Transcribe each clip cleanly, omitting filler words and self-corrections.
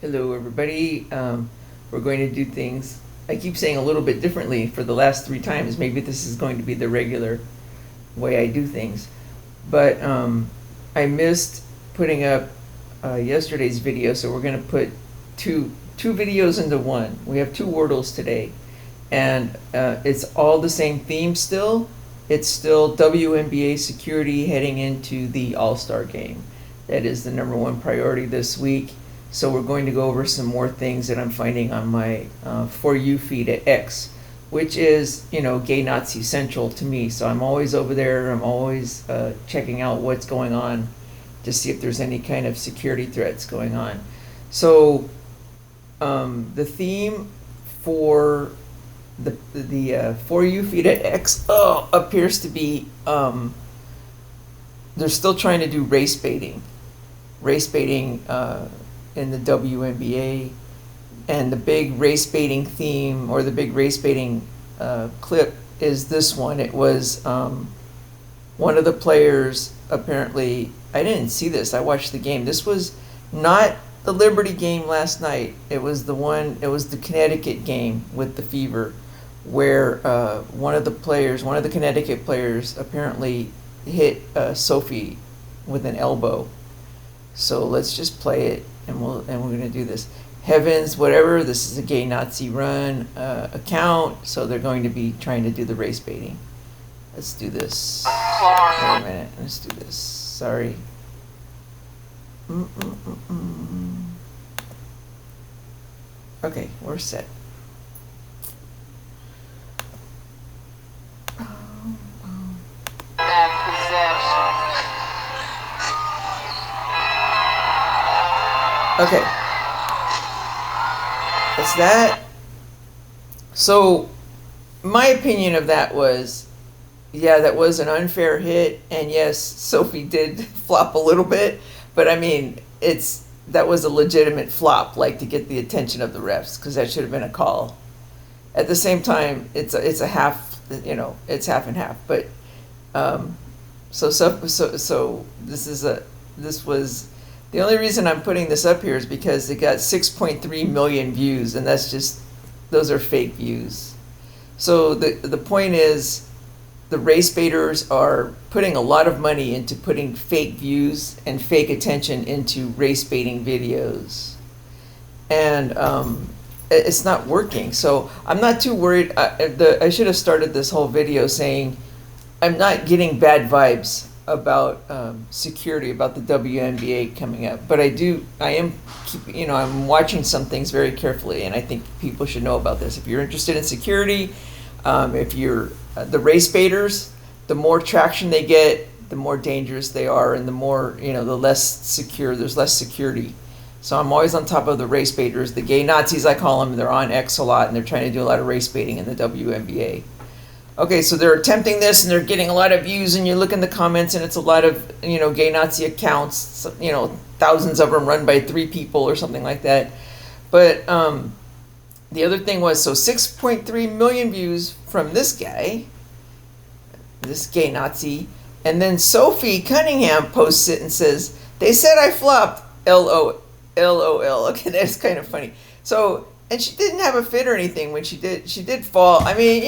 Hello, everybody. We're going to do things, I keep saying a little bit differently for the last 3 times. Maybe this is going to be the regular way I do things. But I missed putting up yesterday's video, so we're going to put two videos into one. We have 2 Wordles today, and it's all the same theme still. It's still WNBA security heading into the All-Star game. That is the #1 priority this week. So we're going to go over some more things that I'm finding on my For You feed at X, which is, gay Nazi central to me. So I'm always over there. I'm always checking out what's going on to see if there's any kind of security threats going on. So the theme for the For You feed at X appears to be they're still trying to do race baiting in the WNBA, and the big race baiting theme or the big race baiting clip is this one. It was one of the players, apparently, I didn't see this, I watched the game. This was not the Liberty game last night. It was the Connecticut game with the Fever, where one of the Connecticut players apparently hit Sophie with an elbow. So let's just play it, and we're gonna do this. Heavens, whatever. This is a gay Nazi run account, so they're going to be trying to do the race baiting. Let's do this. Wait a minute. Let's do this. Sorry. Okay, we're set. Okay, that's that. So my opinion of that was, yeah, that was an unfair hit, and yes, Sophie did flop a little bit, but I mean, that was a legitimate flop, like to get the attention of the refs, because that should have been a call. At the same time, it's a half, it's half and half. But so this was. The only reason I'm putting this up here is because it got 6.3 million views, and those are fake views. So the point is, the race baiters are putting a lot of money into putting fake views and fake attention into race baiting videos. And it's not working. So I'm not too worried. I should have started this whole video saying I'm not getting bad vibes about security, about the WNBA coming up, but I'm watching some things very carefully, and I think people should know about this. If you're interested in security, if you're the race baiters, the more traction they get, the more dangerous they are, and the more, the less secure, there's less security. So I'm always on top of the race baiters, the gay Nazis, I call them. They're on X a lot, and they're trying to do a lot of race baiting in the WNBA. Okay, so they're attempting this, and they're getting a lot of views, and you look in the comments, and it's a lot of, gay Nazi accounts, thousands of them run by 3 people or something like that. But the other thing was, so 6.3 million views from this guy, this gay Nazi, and then Sophie Cunningham posts it and says, "They said I flopped, LOL." Okay, that's kind of funny. So, and she didn't have a fit or anything when she did fall. I mean,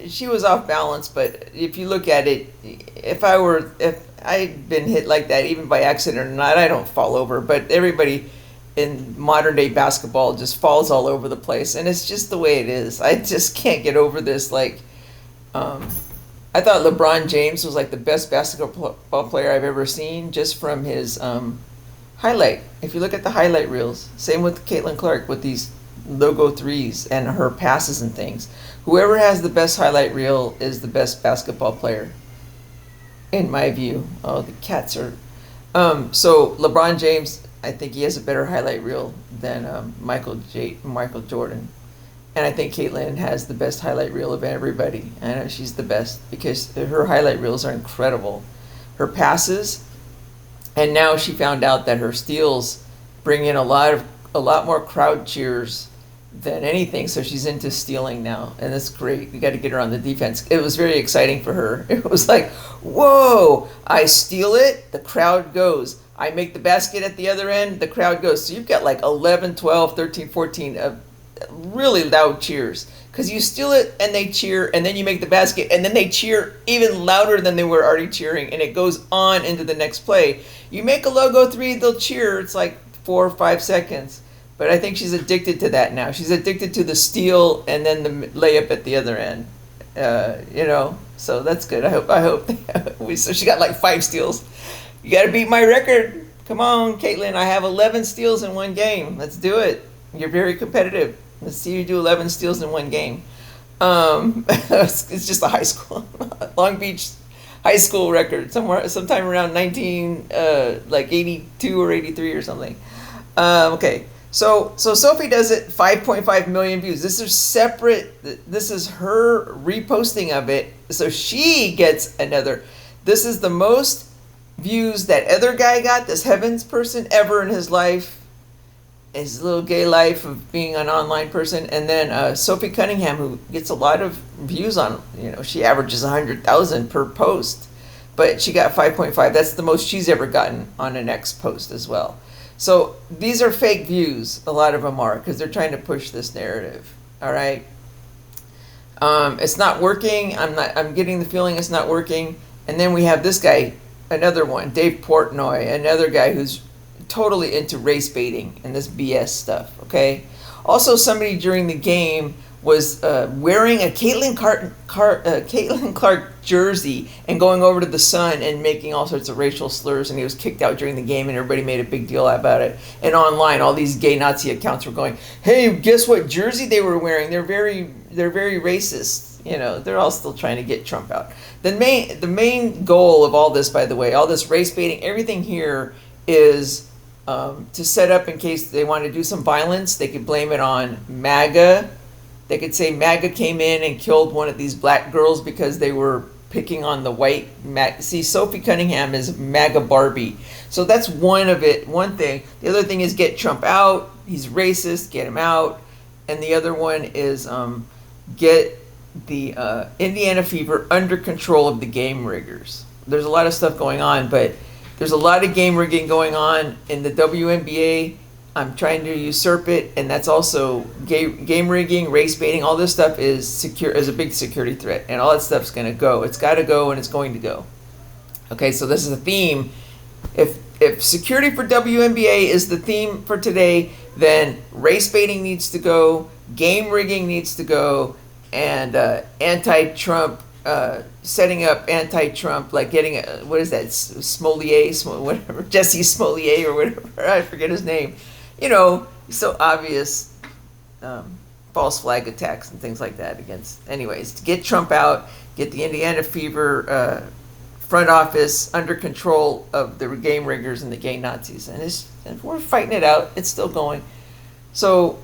she was off balance, but if you look at it, if I'd been hit like that, even by accident or not, I don't fall over, but everybody in modern day basketball just falls all over the place, and it's just the way it is. I just can't get over this. Like, I thought LeBron James was like the best basketball player I've ever seen, just from his highlight. If you look at the highlight reels, same with Caitlin Clark with these logo threes and her passes and things. Whoever has the best highlight reel is the best basketball player, in my view. Oh, the cats are. So LeBron James, I think he has a better highlight reel than Michael Jordan, and I think Caitlin has the best highlight reel of everybody. I know she's the best because her highlight reels are incredible. Her passes, and now she found out that her steals bring in a lot more crowd cheers than anything, so she's into stealing now, and that's great. We got to get her on the defense. It was very exciting for her. It was like, whoa, I steal it, the crowd goes. I make the basket at the other end, the crowd goes. So you've got like 11, 12, 13, 14 really loud cheers. Because you steal it and they cheer, and then you make the basket, and then they cheer even louder than they were already cheering, and it goes on into the next play. You make a logo three, they'll cheer. It's like 4 or 5 seconds. But I think she's addicted to that now. She's addicted to the steal and then the layup at the other end. So that's good. I hope. So she got like 5 steals. You got to beat my record. Come on, Caitlin. I have 11 steals in one game. Let's do it. You're very competitive. Let's see you do 11 steals in one game. It's just a high school, Long Beach high school record, sometime around 82 or 83 or something. Okay, so Sophie does it, 5.5 million views. This is separate. This is her reposting of it, so she gets another. This is the most views that other guy got, this Heavens person, ever in his life. His little gay life of being an online person. And then Sophie Cunningham, who gets a lot of views on, she averages 100,000 per post, but she got 5.5. That's the most she's ever gotten on an X post as well. So these are fake views. A lot of them are, because they're trying to push this narrative. All right. It's not working. I'm getting the feeling it's not working. And then we have this guy, another one, Dave Portnoy, another guy who's totally into race baiting and this BS stuff, okay? Also, somebody during the game was wearing a Caitlin Clark jersey and going over to the Sun and making all sorts of racial slurs, and he was kicked out during the game, and everybody made a big deal about it. And online, all these gay Nazi accounts were going, "Hey, guess what jersey they were wearing? They're very racist." They're all still trying to get Trump out. The main goal of all this, by the way, all this race baiting, everything here is to set up in case they want to do some violence. They could blame it on MAGA. They could say MAGA came in and killed one of these black girls because they were picking on the white. See, Sophie Cunningham is MAGA Barbie. So that's one thing. The other thing is get Trump out. He's racist. Get him out. And the other one is get the Indiana Fever under control of the game riggers. There's a lot of stuff going on, but there's a lot of game rigging going on in the WNBA. I'm trying to usurp it, and that's also game rigging, race baiting. All this stuff is a big security threat, and all that stuff's going to go. It's got to go, and it's going to go. Okay, so this is a theme. If security for WNBA is the theme for today, then race baiting needs to go, game rigging needs to go, and anti-Trump. Setting up anti-Trump, like getting what is that, whatever, Jesse Smollett or whatever, I forget his name. So obvious false flag attacks and things like that anyways, to get Trump out, get the Indiana Fever front office under control of the game riggers and the gay Nazis, and we're fighting it out. It's still going. So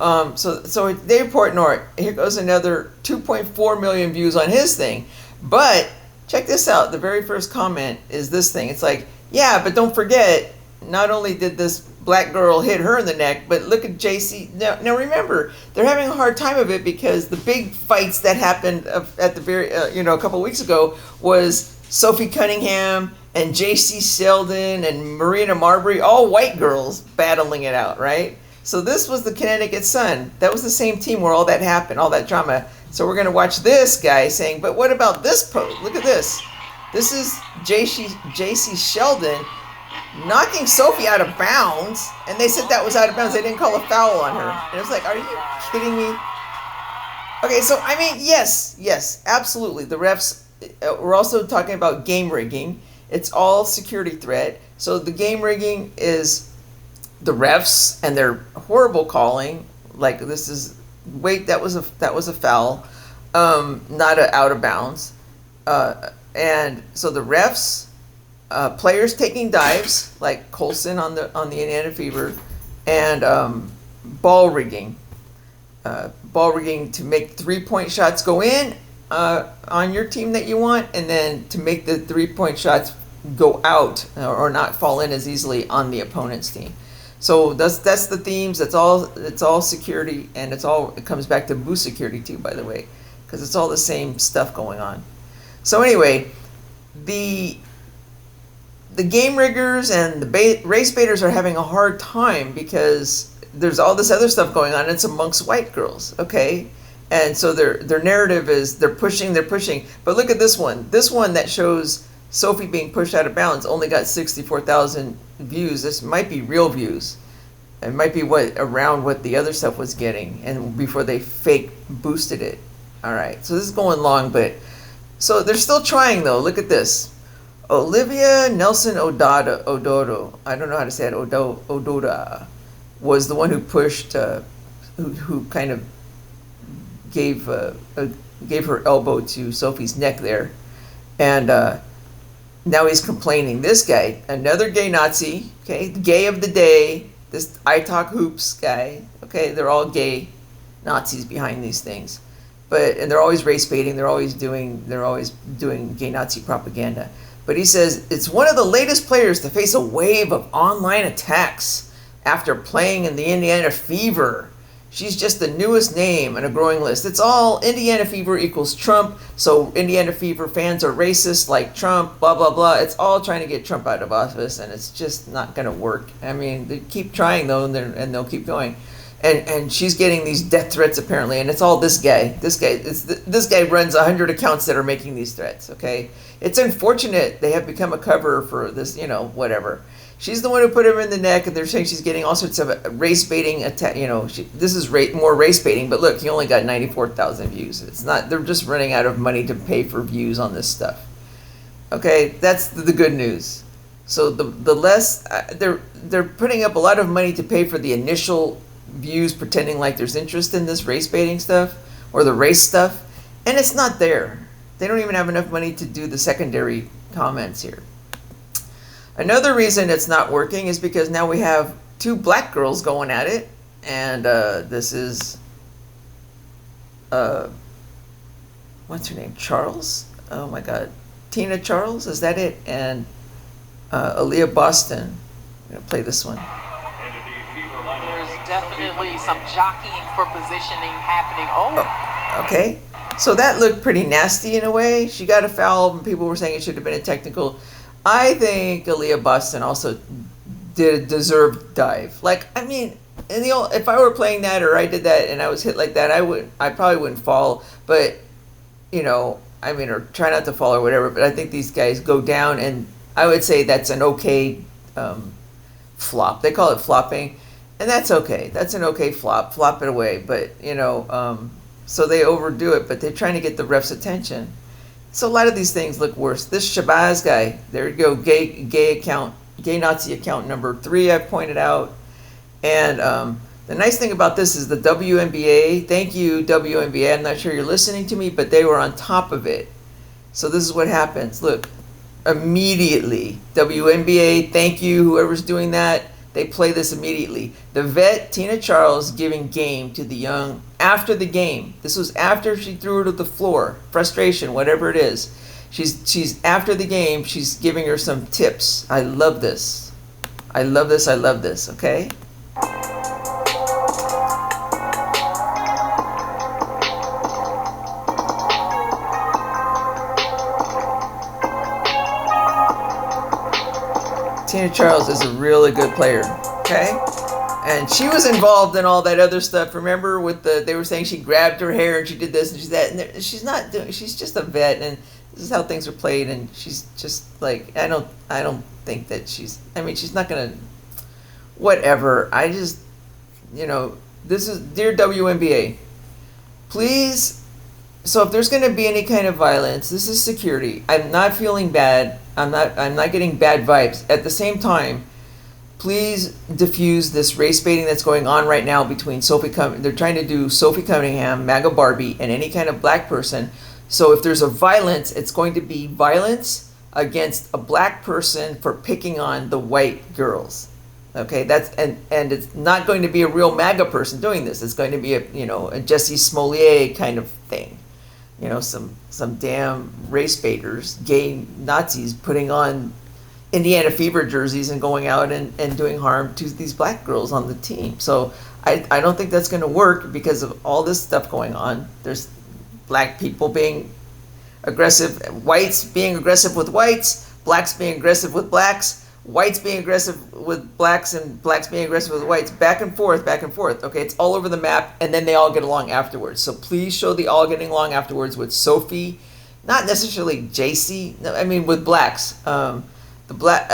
Dave Portnoy, here goes another 2.4 million views on his thing. But check this out. The very first comment is this thing. It's like, yeah, but don't forget, not only did this black girl hit her in the neck, but look at JC. Now remember, they're having a hard time of it because the big fights that happened at the very, a couple of weeks ago was Sophie Cunningham and JC Sheldon and Marina Marbury, all white girls battling it out, right? So this was the Connecticut Sun. That was the same team where all that happened, all that drama. So we're going to watch this guy saying, but what about this post? Look at this. This is JC Sheldon knocking Sophie out of bounds, and they said that was out of bounds. They didn't call a foul on her. And it was like, are you kidding me? Okay, so I mean, yes, absolutely. The refs, we're also talking about game rigging. It's all security threat. So the game rigging is the refs and their horrible calling. Like this is, wait, that was a foul, not out of bounds. And so the refs, players taking dives like Colson on the Indiana Fever, and ball rigging to make 3-point shots go in on your team that you want, and then to make the 3-point shots go out or not fall in as easily on the opponent's team. So that's the themes. It's all security, and it comes back to boost security too, by the way, because it's all the same stuff going on. So anyway, the the game riggers and the race baiters are having a hard time because there's all this other stuff going on. It's amongst white girls, okay? And so their narrative is they're pushing. But look at this one. This one that shows Sophie being pushed out of bounds only got 64,000 views. This might be real views. It might be around what the other stuff was getting, and before they fake boosted it. All right, so this is going long, but so they're still trying though. Look at this. Olivia Nelson Ododo, I don't know how to say it, Ododa, was the one who pushed, who kind of gave her elbow to Sophie's neck there, and now he's complaining. This guy, another gay Nazi, okay, gay of the day. This I Talk Hoops guy, okay, they're all gay Nazis behind these things, and they're always race baiting. They're always doing gay Nazi propaganda. But he says it's one of the latest players to face a wave of online attacks after playing in the Indiana Fever. She's just the newest name in a growing list. It's all Indiana Fever equals Trump, so Indiana Fever fans are racist like Trump, blah, blah, blah. It's all trying to get Trump out of office, and it's just not going to work. I mean, they keep trying, though, and they'll keep going. And she's getting these death threats, apparently, and it's all this guy. This guy runs 100 accounts that are making these threats, okay? It's unfortunate they have become a cover for this, whatever. She's the one who put him in the neck, and they're saying she's getting all sorts of race baiting attack. This is more race baiting, but look, he only got 94,000 views. It's not. They're just running out of money to pay for views on this stuff. Okay, that's the good news. So the less they're putting up a lot of money to pay for the initial views, pretending like there's interest in this race baiting stuff or the race stuff, and it's not there. They don't even have enough money to do the secondary comments here. Another reason it's not working is because now we have two black girls going at it, and this is what's her name? Charles? Oh my God, Tina Charles, is that it? And Aaliyah Boston. I'm gonna play this one. There's definitely some jockeying for positioning happening. Oh, okay. So that looked pretty nasty in a way. She got a foul, and people were saying it should have been a technical. I think Aaliyah Boston also did a deserved dive. Like, I mean, if I were playing that or I did that and I was hit like that, I probably wouldn't fall. But, or try not to fall or whatever. But I think these guys go down, and I would say that's an okay flop. They call it flopping, and that's okay. That's an okay flop. Flop it away. But, so they overdo it, but they're trying to get the ref's attention. So a lot of these things look worse. This Shabazz guy, there you go, gay Nazi account number 3 I pointed out. And the nice thing about this is the WNBA, thank you WNBA, I'm not sure you're listening to me, but they were on top of it. So this is what happens. Look, immediately, WNBA, thank you, whoever's doing that, they play this immediately. The vet, Tina Charles, giving game to the young after the game. This was after she threw her to the floor. Frustration, whatever it is. She's after the game, she's giving her some tips. I love this. I love this, okay? Tina Charles is a really good player, okay? And she was involved in all that other stuff. Remember they were saying she grabbed her hair and she did this and she's that. And she's just a vet, and this is how things are played. And she's just like, I don't think that she's not gonna, whatever. I just, this is, dear WNBA, please. So if there's gonna be any kind of violence, this is security. I'm not feeling bad. I'm not getting bad vibes. At the same time, please diffuse this race baiting that's going on right now between they're trying to do Sophie Cunningham, MAGA Barbie, and any kind of black person. So if there's a violence, it's going to be violence against a black person for picking on the white girls. Okay, and it's not going to be a real MAGA person doing this. It's going to be a Jesse Smollett kind of thing. Some damn race baiters, gay Nazis putting on Indiana Fever jerseys and going out and doing harm to these black girls on the team. So I don't think that's going to work because of all this stuff going on. There's black people being aggressive, whites being aggressive with whites, blacks being aggressive with blacks, whites being aggressive with blacks, and blacks being aggressive with whites, back and forth, back and forth. Okay, it's all over the map, and then they all get along afterwards. So please show the all getting along afterwards with Sophie, not necessarily JC. No, I mean with blacks. The black,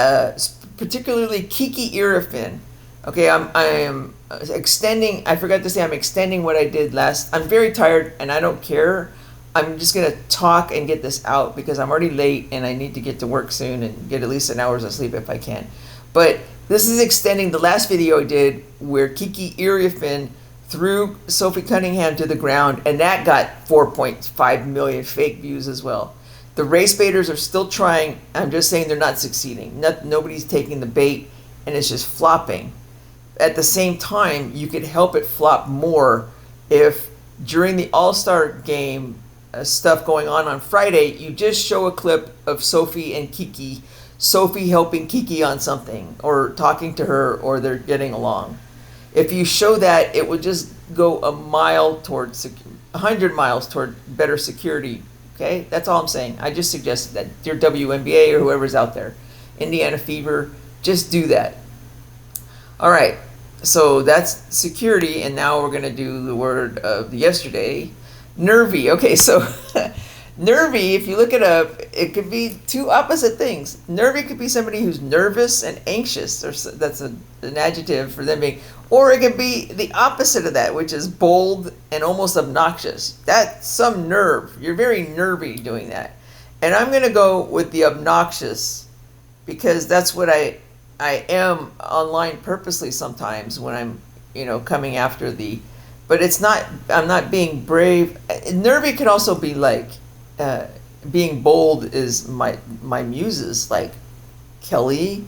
particularly Kiki Irafin. Okay, I am extending. I forgot to say I'm extending what I did last. I'm very tired, and I don't care. I'm just gonna talk and get this out because I'm already late and I need to get to work soon and get at least an hour's of sleep if I can. But this is extending the last video I did where Kiki Irafin threw Sophie Cunningham to the ground, and that got 4.5 million fake views as well. The race baiters are still trying. I'm just saying they're not succeeding. Nobody's taking the bait, and it's just flopping. At the same time, you could help it flop more if during the All-Star game stuff going on Friday, you just show a clip of Sophie and Kiki, Sophie helping Kiki on something or talking to her, or they're getting along. If you show that, it would just go a mile towards 100 miles toward better security. Okay, that's all I'm saying. I just suggested that. Dear WNBA or whoever's out there, Indiana Fever, just do that. All right, so that's security, and now we're going to do the word of yesterday, nervy. Okay, so nervy, if you look it up, it could be two opposite things. Nervy could be somebody who's nervous and anxious, or that's an adjective for them being, or it could be the opposite of that, which is bold and almost obnoxious. That's some nerve. You're very nervy doing that. And I'm going to go with the obnoxious because that's what I am online purposely sometimes when I'm, coming after the, but it's not, I'm not being brave. Nervy could also be like, being bold is my muses like Kelly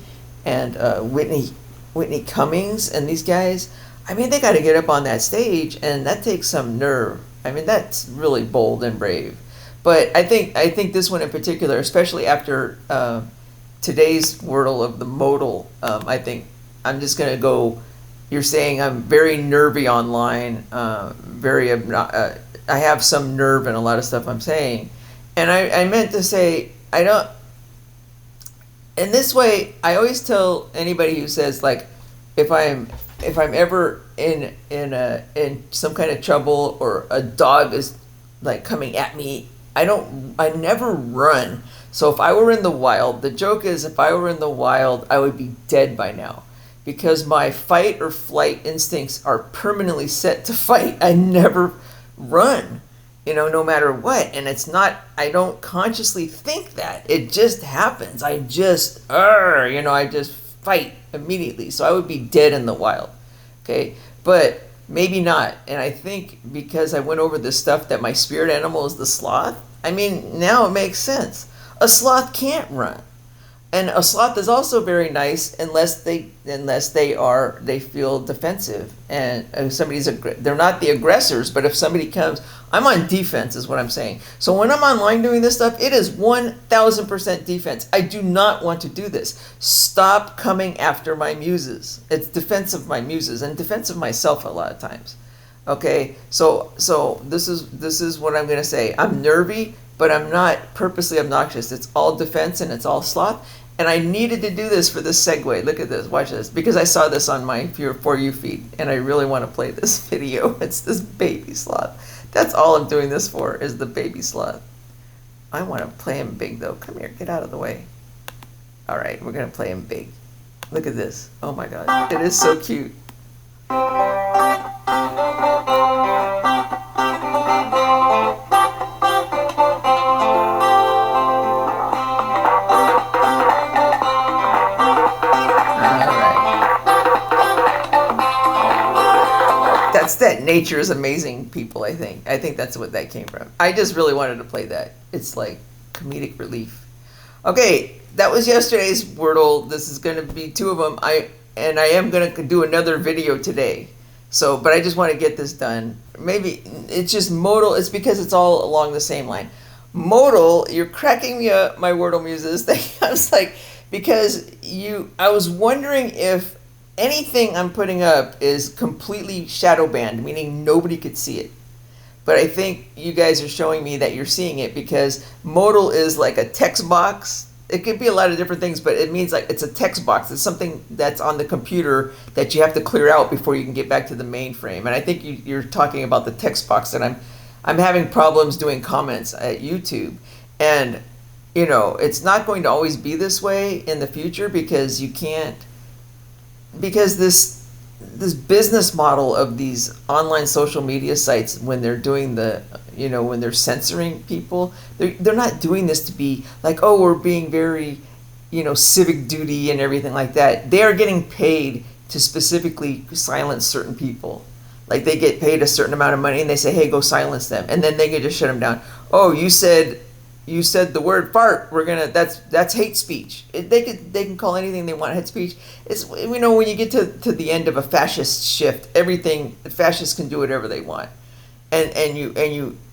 and Whitney Cummings and these guys. I mean, they got to get up on that stage, and that takes some nerve. I mean, that's really bold and brave. But I think this one in particular, especially after today's wordle of the modal, I think I'm just gonna go. You're saying I'm very nervy online, I have some nerve in a lot of stuff I'm saying, and I meant to say I don't. In this way, I always tell anybody who says like, if I'm ever in some kind of trouble or a dog is like coming at me, I never run. So if I were in the wild, the joke is if I were in the wild, I would be dead by now. Because my fight or flight instincts are permanently set to fight. I never run, no matter what. And it's not, I don't consciously think that. It just happens. I just fight immediately. So I would be dead in the wild. Okay? But maybe not. And I think because I went over this stuff that my spirit animal is the sloth, I mean, now it makes sense. A sloth can't run. And a sloth is also very nice unless they feel defensive and they're not the aggressors, but if somebody comes, I'm on defense is what I'm saying. So when I'm online doing this stuff, it is 1000% defense. I do not want to do this. Stop coming after my muses. It's defense of my muses and defense of myself a lot of times. Okay, so this is what I'm gonna say. I'm nervy, but I'm not purposely obnoxious. It's all defense and it's all sloth. And I needed to do this for this segue. Look at this, watch this. Because I saw this on my For You feed, and I really want to play this video. It's this baby sloth. That's all I'm doing this for, is the baby sloth. I want to play him big though. Come here, get out of the way. All right, we're gonna play him big. Look at this, oh my God. It is so cute. That's that nature is amazing people, I think. I think that's what that came from. I just really wanted to play that. It's like comedic relief. Okay, that was yesterday's Wordle. This is going to be two of them. I am going to do another video today. So, but I just want to get this done. Maybe it's just modal. It's because it's all along the same line. Modal, you're cracking me up, my Wordle muses. I was like, because I was wondering if anything I'm putting up is completely shadow banned, meaning nobody could see it. But I think you guys are showing me that you're seeing it because modal is like a text box it could be a lot of different things, but it means like it's a text box. It's something that's on the computer that you have to clear out before you can get back to the mainframe. And I think you're talking about the text box that I'm having problems doing comments at YouTube. And it's not going to always be this way in the future because you can't, because this business model of these online social media sites, when they're doing when they're censoring people, they're not doing this to be like, oh, we're being very, civic duty and everything like that. They are getting paid to specifically silence certain people. Like they get paid a certain amount of money and they say, hey, go silence them. And then they can just shut them down. Oh, you said the word fart. That's hate speech. They can call anything they want hate speech. It's when you get to the end of a fascist shift, fascists can do whatever they want, and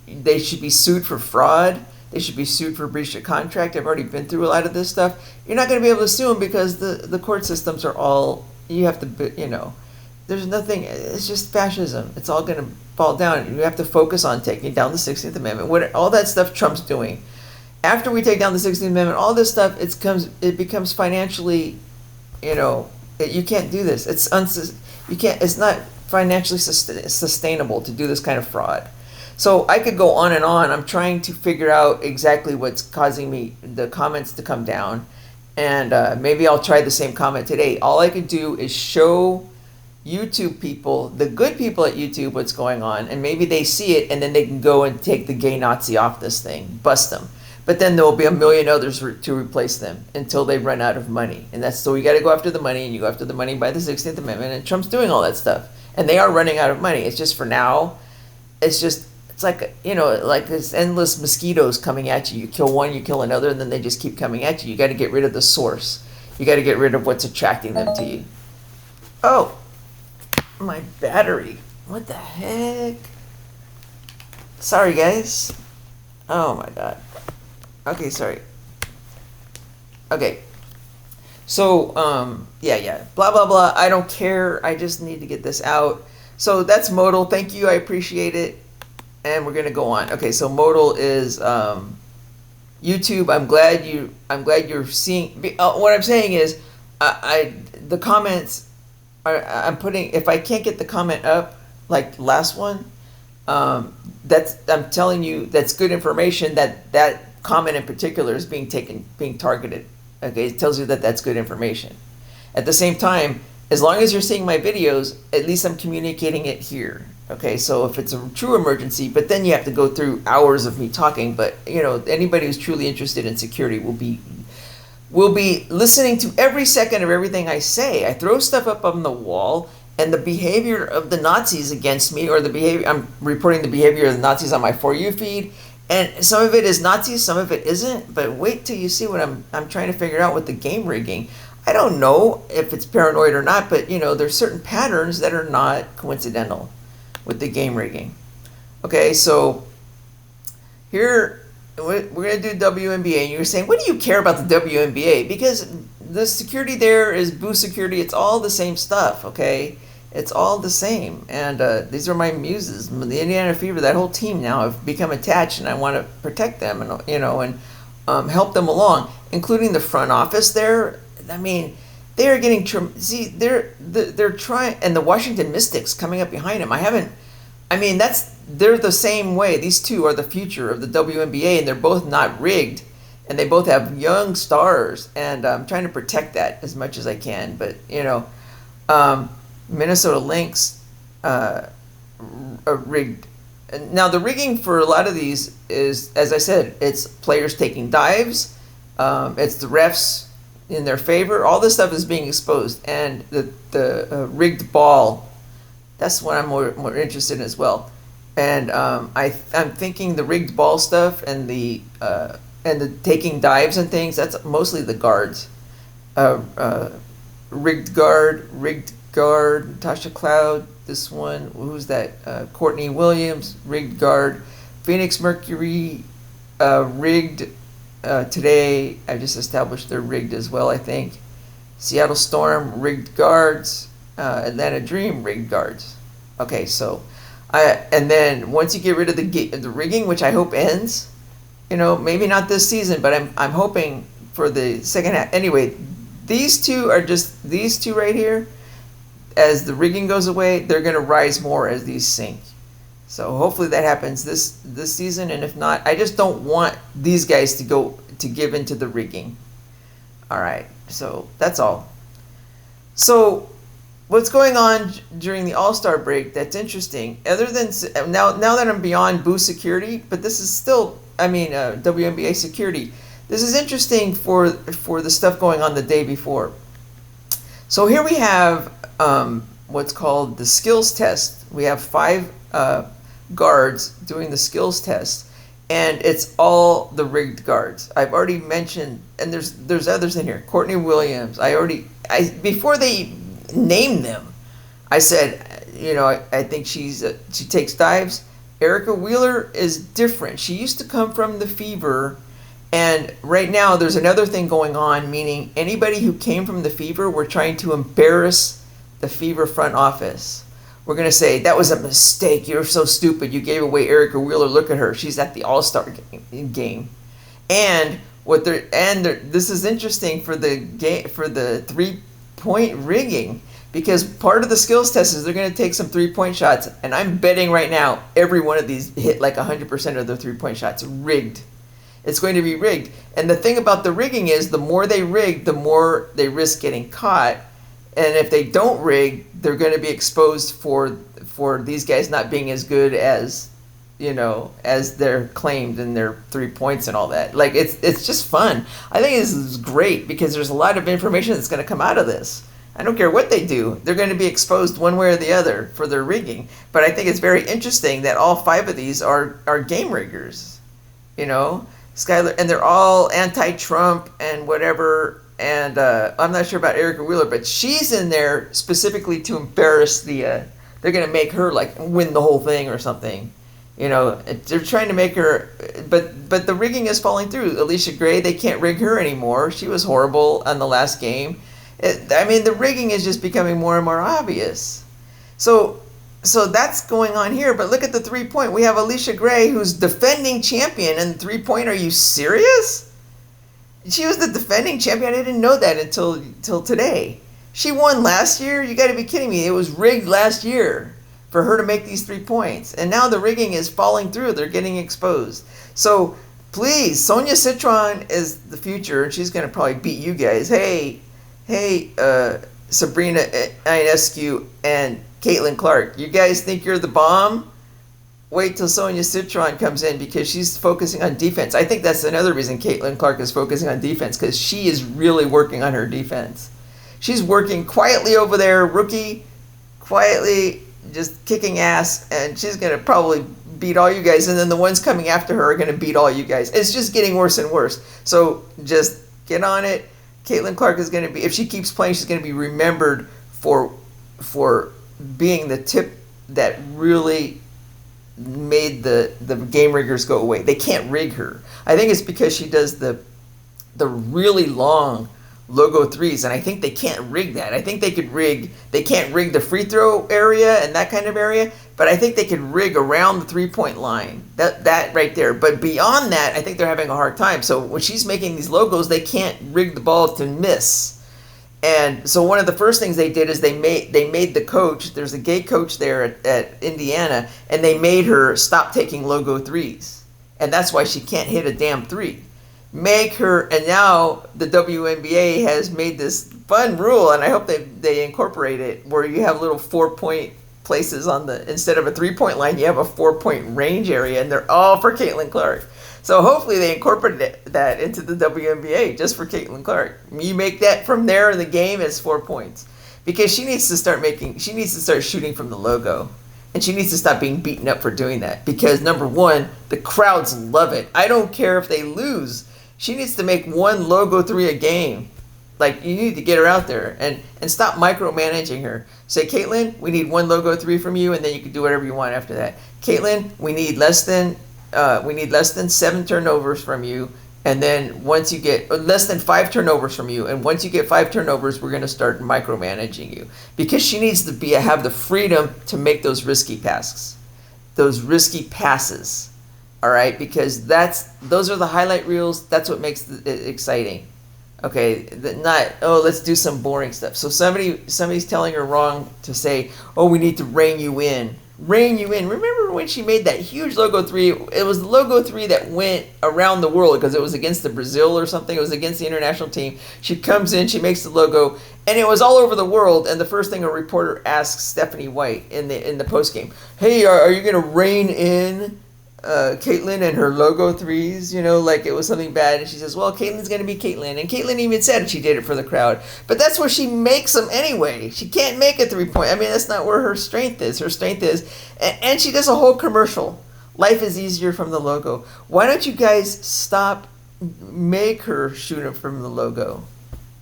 they should be sued for fraud. They should be sued for breach of contract. I've already been through a lot of this stuff. You're not going to be able to sue them because the court systems are all, you have to there's nothing. It's just fascism. It's all going to fall down. You have to focus on taking down the 16th Amendment. All that stuff Trump's doing. After we take down the 16th Amendment, all this stuff, it becomes financially, you can't do this. It's not financially sustainable to do this kind of fraud. So I could go on and on. I'm trying to figure out exactly what's causing me the comments to come down, and maybe I'll try the same comment today. All I could do is show YouTube people, the good people at YouTube, what's going on, and maybe they see it, and then they can go and take the gay Nazi off this thing, bust them. But then there will be a million others to replace them until they run out of money. And that's so you got to go after the money, and you go after the money by the 16th Amendment. And Trump's doing all that stuff, and they are running out of money. It's just for now. It's like like this endless mosquitoes coming at you. You kill one, you kill another, and then they just keep coming at you. You got to get rid of the source. You got to get rid of what's attracting them to you. Oh, my battery. What the heck? Sorry, guys. Oh my God. Okay, sorry. Okay. So, yeah. Blah, blah, blah. I don't care. I just need to get this out. So that's modal. Thank you. I appreciate it. And we're going to go on. Okay, so modal is YouTube. I'm glad you're seeing. What I'm saying is, the comments I'm putting. If I can't get the comment up, like last one, I'm telling you that's good information. That comment in particular is being targeted. Okay, it tells you that that's good information. At the same time, as long as you're seeing my videos, at least I'm communicating it here. Okay, so if it's a true emergency, but then you have to go through hours of me talking. But anybody who's truly interested in security will be listening to every second of everything I say. I throw stuff up on the wall, and the behavior of the Nazis against me, or I'm reporting the behavior of the Nazis on my For You feed. And some of it is Nazis, some of it isn't. But wait till you see what I'm trying to figure out with the game rigging. I don't know if it's paranoid or not, but there's certain patterns that are not coincidental with the game rigging. Okay, so here we're going to do WNBA, and you're saying, what do you care about the WNBA? Because the security there is Boo Security. It's all the same stuff, okay? It's all the same. And these are my muses. The Indiana Fever, that whole team now have become attached, and I want to protect them and help them along, including the front office there. I mean, they are getting they're trying, and the Washington Mystics coming up behind them. They're the same way. These two are the future of the WNBA, and they're both not rigged, and they both have young stars, and I'm trying to protect that as much as I can. But Minnesota Lynx are rigged. Now the rigging for a lot of these is, as I said, it's players taking dives, it's the refs in their favor. All this stuff is being exposed, and the rigged ball. That's what I'm more interested in as well. And I'm thinking the rigged ball stuff and the taking dives and things. That's mostly the guards. Rigged guard, Tasha Cloud. This one, who's that? Courtney Williams, rigged guard. Phoenix Mercury, rigged. Today, I just established they're rigged as well, I think. Seattle Storm, rigged guards. Atlanta Dream, rigged guards. Okay, so, and then once you get rid of the rigging, which I hope ends, maybe not this season, but I'm hoping for the second half. Anyway, these two right here. As the rigging goes away, they're going to rise more as these sink. So hopefully that happens this season, and if not, I just don't want these guys to give into the rigging. All right, so that's all. So what's going on during the All-Star break that's interesting, other than now that I'm beyond Boo security, but this is still, WNBA security. This is interesting for the stuff going on the day before. So here we have what's called the skills test. We have 5 guards doing the skills test, and it's all the rigged guards. I've already mentioned, and there's others in here. Courtney Williams. Before they named them, I said, I think she takes dives. Erica Wheeler is different. She used to come from the Fever. And right now, there's another thing going on, meaning anybody who came from the Fever, we're trying to embarrass the Fever front office. We're going to say, that was a mistake. You're so stupid. You gave away Erica Wheeler. Look at her. She's at the All-Star game. And this is interesting for the 3-point rigging, because part of the skills test is they're going to take some 3-point shots. And I'm betting right now, every one of these hit like 100% of their 3-point shots. Rigged. It's going to be rigged. And the thing about the rigging is the more they rig, the more they risk getting caught. And if they don't rig, they're going to be exposed for these guys not being as good as, as they're claimed in their 3 points and all that. Like, it's just fun. I think this is great because there's a lot of information that's going to come out of this. I don't care what they do. They're going to be exposed one way or the other for their rigging. But I think it's very interesting that all 5 of these are game riggers, Skylar, and they're all anti-Trump and whatever, and I'm not sure about Erica Wheeler, but she's in there specifically to embarrass they're going to make her, like, win the whole thing or something. They're trying to make her, but the rigging is falling through. Alicia Gray, they can't rig her anymore. She was horrible on the last game. The rigging is just becoming more and more obvious. So that's going on here, but look at the 3-point. We have Alicia Gray, who's defending champion, and 3-point. Are you serious? She was the defending champion. I didn't know that until today. She won last year. You got to be kidding me. It was rigged last year for her to make these 3 points, and now the rigging is falling through. They're getting exposed. So please, Sonia Citron is the future, and she's going to probably beat you guys. Hey, Sabrina Ionescu and Caitlin Clark, you guys think you're the bomb? Wait till Sonia Citron comes in, because she's focusing on defense. I think that's another reason Caitlin Clark is focusing on defense, because she is really working on her defense. She's working quietly over there, rookie, quietly, just kicking ass, and she's going to probably beat all you guys, and then the ones coming after her are going to beat all you guys. It's just getting worse and worse. So just get on it. Caitlin Clark is going to be, if she keeps playing, she's going to be remembered for being the tip that really made the game riggers go away. They can't rig her. I think it's because she does the really long logo threes, and I think they can't rig that. I think they can't rig the free throw area and that kind of area, but I think they could rig around the 3-point line. That right there. But beyond that, I think they're having a hard time. So when she's making these logos, they can't rig the ball to miss. And so one of the first things they did is they made the coach, there's a gay coach there at Indiana, and they made her stop taking logo threes. And that's why she can't hit a damn three. Make her, and now the WNBA has made this fun rule, and I hope they incorporate it, where you have little 4-point places instead of a 3-point line, you have a 4-point range area, and they're all for Caitlin Clark. So hopefully they incorporated that into the WNBA just for Caitlin Clark. You make that from there in the game, it's 4 points. Because she needs to start shooting from the logo. And she needs to stop being beaten up for doing that. Because number one, the crowds love it. I don't care if they lose. She needs to make 1 logo 3 a game. Like, you need to get her out there and stop micromanaging her. Say, Caitlin, we need 1 logo 3 from you, and then you can do whatever you want after that. Caitlin, we need less than 7 turnovers from you, and then once you get less than 5 turnovers from you, and once you get 5 turnovers, we're going to start micromanaging you, because she needs to have the freedom to make those risky passes, all right? Because those are the highlight reels. That's what makes it exciting. Okay, not, oh, let's do some boring stuff. So somebody's telling her wrong to say, oh, we need to rein you in. Rein you in. Remember when she made that huge logo 3? It was the logo 3 that went around the world because it was against the Brazil or something. It was against the international team. She comes in, she makes the logo, and it was all over the world. And the first thing a reporter asks Stephanie White in the post game, hey, are you going to rein in Caitlyn and her logo 3s, you know, like it was something bad. And she says, well, Caitlyn's going to be Caitlyn. And Caitlyn even said she did it for the crowd. But that's where she makes them anyway. She can't make a 3-point. I mean, that's not where her strength is. Her strength is, and she does a whole commercial. Life is easier from the logo. Why don't you guys make her shoot it from the logo?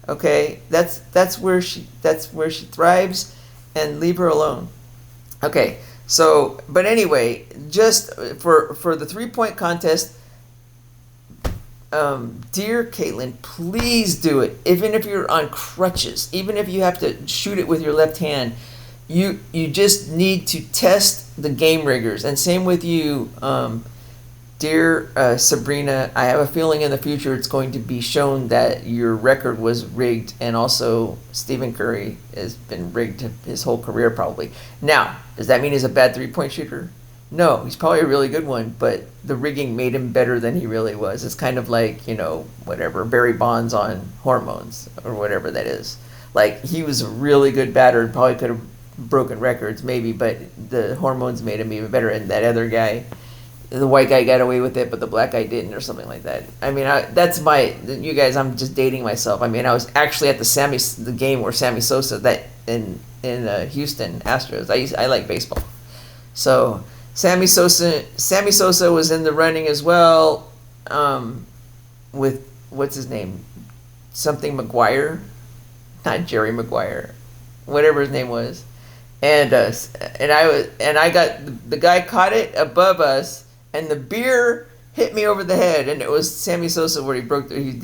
Okay, that's where she thrives, and leave her alone. Okay. So, but anyway, just for the 3-point contest, dear Caitlyn, please do it. Even if you're on crutches, even if you have to shoot it with your left hand, you just need to test the game riggers. And same with you, dear Sabrina. I have a feeling in the future it's going to be shown that your record was rigged, and also Stephen Curry has been rigged his whole career probably. Now, does that mean he's a bad 3-point shooter? No, he's probably a really good one, but the rigging made him better than he really was. It's kind of like, you know, whatever, Barry Bonds on hormones or whatever that is. Like, he was a really good batter and probably could have broken records maybe, but the hormones made him even better. And that other guy, the white guy got away with it, but the black guy didn't, or something like that. I mean, that's you guys, I'm just dating myself. I mean, I was actually at the game where Sammy Sosa, that in Houston Astros. I like baseball. So Sammy Sosa was in the running as well, with, what's his name? Something McGuire, not Jerry Maguire, whatever his name was. And I got, the guy caught it above us, and the beer hit me over the head, and it was Sammy Sosa where he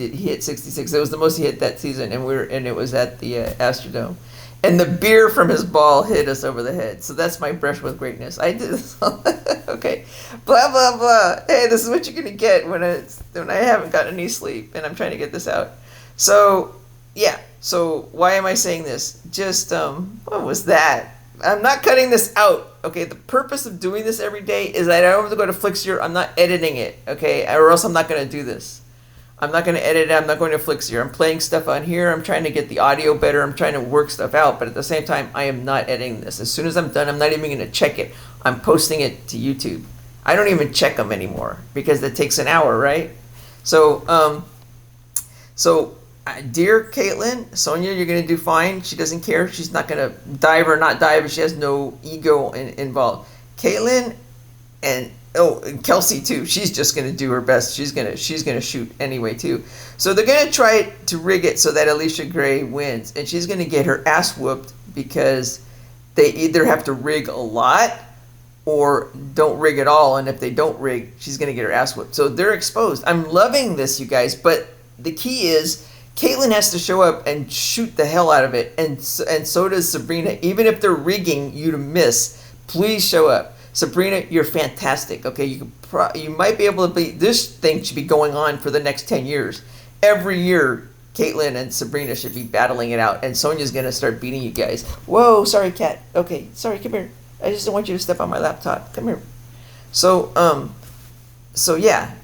hit 66. It was the most he hit that season, and it was at the Astrodome, and the beer from his ball hit us over the head. So that's my brush with greatness. I did this. Okay, blah blah blah. Hey, this is what you're gonna get when I haven't gotten any sleep and I'm trying to get this out. So yeah. So why am I saying this? Just what was that? I'm not cutting this out. Okay, the purpose of doing this every day is that I don't have to go to Flixer. I'm not editing it, okay? Or else I'm not going to do this. I'm not going to edit it. I'm not going to Flixer. I'm playing stuff on here. I'm trying to get the audio better. I'm trying to work stuff out. But at the same time, I am not editing this. As soon as I'm done, I'm not even going to check it. I'm posting it to YouTube. I don't even check them anymore because it takes an hour, right? So, dear Caitlyn, Sonia, you're going to do fine. She doesn't care. She's not going to dive or not dive. She has no ego involved. Caitlyn and Kelsey too. She's just going to do her best. She's going to shoot anyway too. So they're going to try to rig it so that Alicia Gray wins, and she's going to get her ass whooped because they either have to rig a lot or don't rig at all. And if they don't rig, she's going to get her ass whooped. So they're exposed. I'm loving this, you guys. But the key is, Caitlyn has to show up and shoot the hell out of it, and so does Sabrina. Even if they're rigging you to miss, please show up. Sabrina, you're fantastic. Okay, you might be able to be. This thing should be going on for the next 10 years. Every year, Caitlyn and Sabrina should be battling it out, and Sonia's gonna start beating you guys. Whoa, sorry, cat. Okay, sorry, come here. I just don't want you to step on my laptop. Come here. So yeah.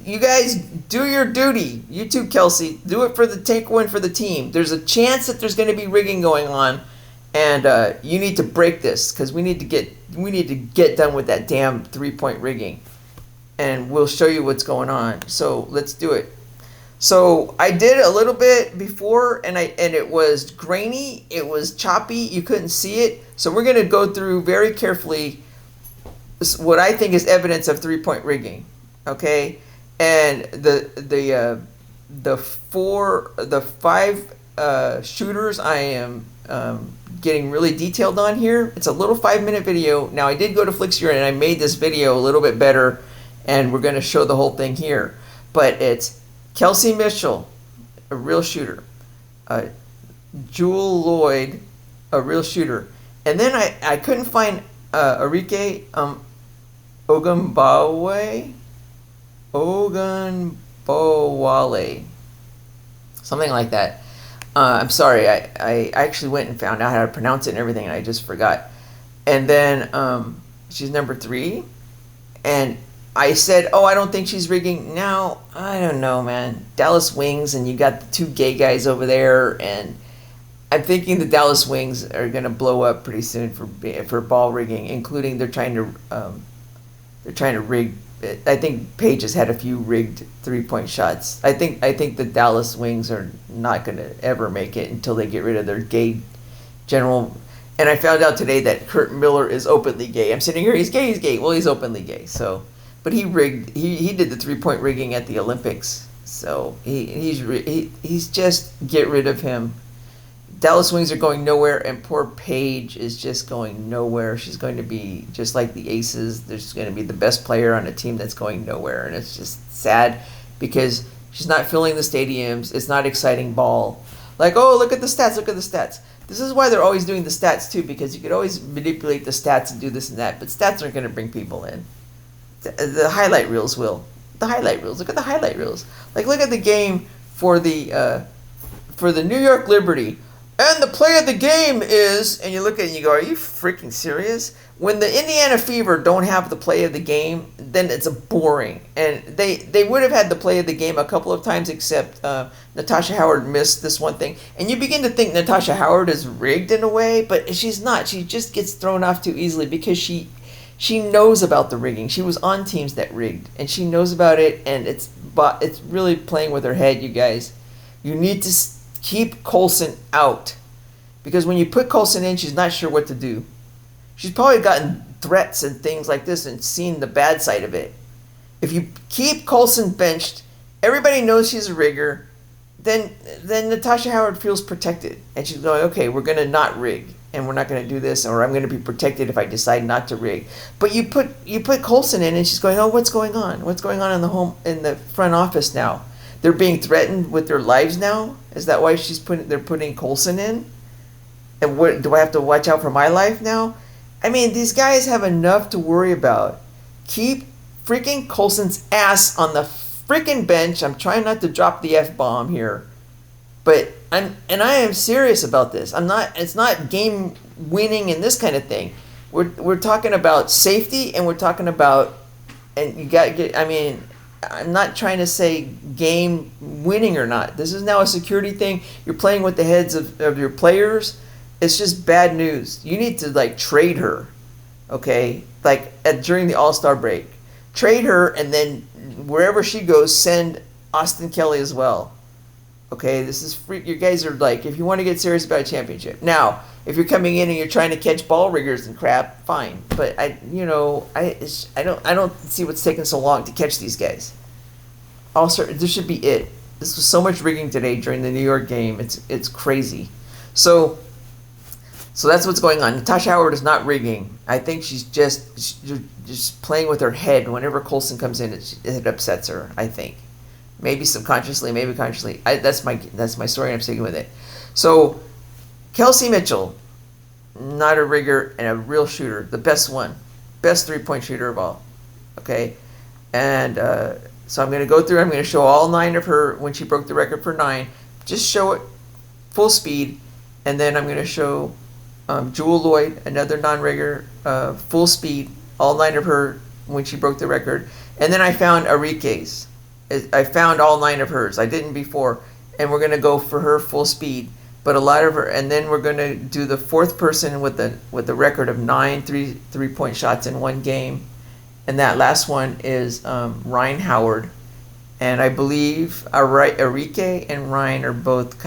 You guys do your duty. You too, Kelsey. Do it for take one for the team. There's a chance that there's going to be rigging going on, and you need to break this because we need to get done with that damn 3-point rigging, and we'll show you what's going on. So let's do it. So I did a little bit before, and it was grainy. It was choppy. You couldn't see it. So we're going to go through very carefully what I think is evidence of 3-point rigging. Okay. And the 5 shooters I am getting really detailed on here. It's a little 5-minute video. Now I did go to Flixer and I made this video a little bit better, and we're going to show the whole thing here. But it's Kelsey Mitchell, a real shooter. Jewel Lloyd, a real shooter. And then I couldn't find Arike Ogunbowale. something like that. I'm sorry, I actually went and found out how to pronounce it and everything, and I just forgot. And then she's number 3, and I said, oh, I don't think she's rigging. Now, I don't know, man. Dallas Wings, and you got the 2 gay guys over there, and I'm thinking the Dallas Wings are going to blow up pretty soon for ball rigging, including they're trying to rig. I think Paige has had a few rigged 3-point shots. I think the Dallas Wings are not going to ever make it until they get rid of their gay general. And I found out today that Kurt Miller is openly gay. I'm sitting here, he's gay, he's gay. Well, he's openly gay. So, but he rigged. He did the 3-point rigging at the Olympics. So he's just get rid of him. Dallas Wings are going nowhere, and poor Paige is just going nowhere. She's going to be just like the Aces. There's going to be the best player on a team that's going nowhere, and it's just sad because she's not filling the stadiums. It's not exciting ball. Like, oh, look at the stats, look at the stats. This is why they're always doing the stats, too, because you could always manipulate the stats and do this and that, but stats aren't going to bring people in. The highlight reels will. The highlight reels. Look at the highlight reels. Like, look at the game for the New York Liberty. And the play of the game is, and you look at it and you go, are you freaking serious? When the Indiana Fever don't have the play of the game, then it's boring. And they would have had the play of the game a couple of times, except Natasha Howard missed this one thing. And you begin to think Natasha Howard is rigged in a way, but she's not. She just gets thrown off too easily because she knows about the rigging. She was on teams that rigged, and she knows about it, and it's really playing with her head, you guys. You need to keep Colson out, because when you put Colson in, she's not sure what to do. She's probably gotten threats and things like this and seen the bad side of it. If you keep Colson benched, everybody knows she's a rigger, then Natasha Howard feels protected, and she's going, okay, we're going to not rig, and we're not going to do this, or I'm going to be protected if I decide not to rig. But you put Colson in, and she's going, oh, what's going on? What's going on in the front office now? They're being threatened with their lives now? Is that why they're putting Colson in? And what do I have to watch out for my life now? I mean, these guys have enough to worry about. Keep freaking Colson's ass on the freaking bench. I'm trying not to drop the F-bomb here. But I am serious about this. It's not game winning and this kind of thing. We're talking about safety, and we're talking about, and you got to get, I mean, I'm not trying to say game winning or not. This is now a security thing. You're playing with the heads of your players. It's just bad news. You need to trade her, okay? During the All-Star break, trade her, and then wherever she goes, send Austin Kelly as well. Okay, this is free. You guys are if you want to get serious about a championship. Now, if you're coming in and you're trying to catch ball riggers and crap, fine. But I don't see what's taking so long to catch these guys. Also, this should be it. This was so much rigging today during the New York game. It's crazy. So that's what's going on. Natasha Howard is not rigging. I think she's just playing with her head. Whenever Colson comes in, it upsets her, I think. Maybe subconsciously, maybe consciously. That's my story, and I'm sticking with it. So, Kelsey Mitchell, not a rigger and a real shooter, the best one, best 3-point shooter of all. Okay, and so I'm going to go through. I'm going to show all 9 of her when she broke the record for 9. Just show it full speed, and then I'm going to show Jewel Lloyd, another non-rigger, full speed, all 9 of her when she broke the record, and then I found Arike's. I found all 9 of hers. I didn't before, and we're gonna go for her full speed. But a lot of her, and then we're gonna do the 4th person with the record of 9 3-point shots in one game, and that last one is Ryan Howard, and I believe Arike and Ryan are both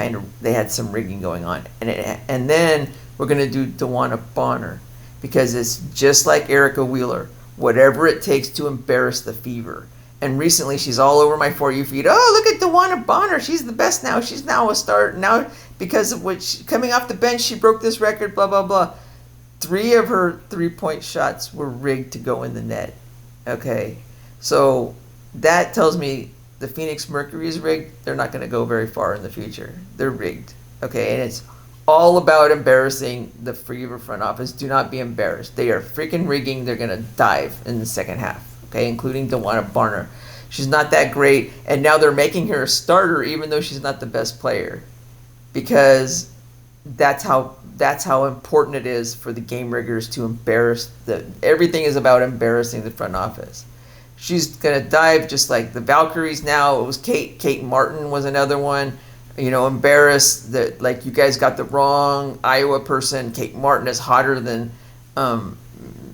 they had some rigging going on, and then we're gonna do DeWanna Bonner, because it's just like Erica Wheeler, whatever it takes to embarrass the Fever. And recently, she's all over my For You feed. Oh, look at DeWanna Bonner. She's the best now. She's now a star. Now, because of coming off the bench, she broke this record, blah, blah, blah. 3 of her 3-point shots were rigged to go in the net. Okay? So, that tells me the Phoenix Mercury is rigged. They're not going to go very far in the future. They're rigged. Okay? And it's all about embarrassing the Fever front office. Do not be embarrassed. They are freaking rigging. They're going to dive in the second half. Okay, including DeWanna Bonner. She's not that great, and now they're making her a starter even though she's not the best player, because that's how important it is for the game riggers to embarrass everything is about embarrassing the front office. She's gonna dive just like the Valkyries now. It was Kate Martin was another one. Embarrassed that, like, you guys got the wrong Iowa person. Kate Martin is hotter than